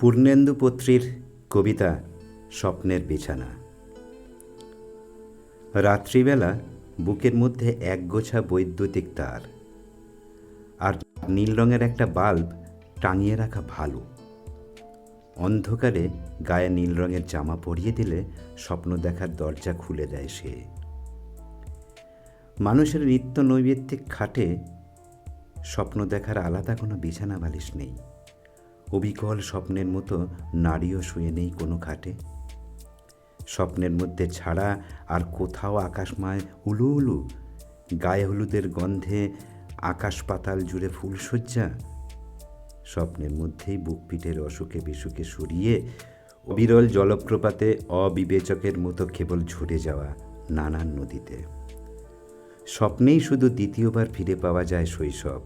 পূর্ণেন্দু পত্রীর কবিতা স্বপ্নের বিছানা। রাত্রিবেলা বুকের মধ্যে একগোছা বৈদ্যুতিক তার আর নীল রঙের একটা বাল্ব টাঙিয়ে রাখা ভালো। অন্ধকারে গায়ে নীল রঙের জামা পরিয়ে দিলে স্বপ্ন দেখার দরজা খুলে দেয় সে। মানুষের নিত্য নৈমিত্তিক খাটে স্বপ্ন দেখার আলাদা কোনো বিছানা বালিশ নেই। অবিকল স্বপ্নের মতো নারীও শুয়ে নেই কোনো খাটে। স্বপ্নের মধ্যে ছাড়া আর কোথাও আকাশময় উলু উলু, গায়ে হলুদের গন্ধে আকাশ পাতাল জুড়ে ফুলশয্যা। স্বপ্নের মধ্যেই বুক পিঠের অসুখে বিসুখে সরিয়ে অবিরল জলপ্রপাতে অবিবেচকের মতো কেবল ঝরে যাওয়া নানান নদীতে। স্বপ্নেই শুধু দ্বিতীয়বার ফিরে পাওয়া যায় শৈশব।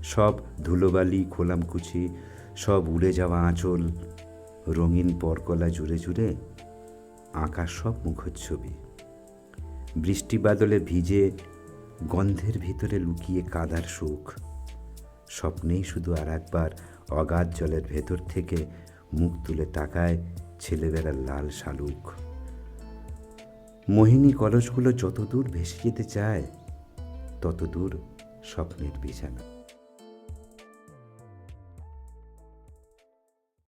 সব ধুলোবালি খোলামকুচি, সব উড়ে যাওয়া আঁচল, রঙিন পরকলা জুড়ে জুড়ে আকাশ সব মুখচ্ছবি। বৃষ্টি বাদলে ভিজে গন্ধের ভিতরে লুকিয়ে কাদার সুখ। স্বপ্নেই শুধু আর একবার অগাধ জলের ভেতর থেকে মুখ তুলে তাকায় ছেলেবেলার লাল শালুক। মোহিনী কলসগুলো যতদূর ভেসে যেতে চায় ততদূর স্বপ্নের বিছানা।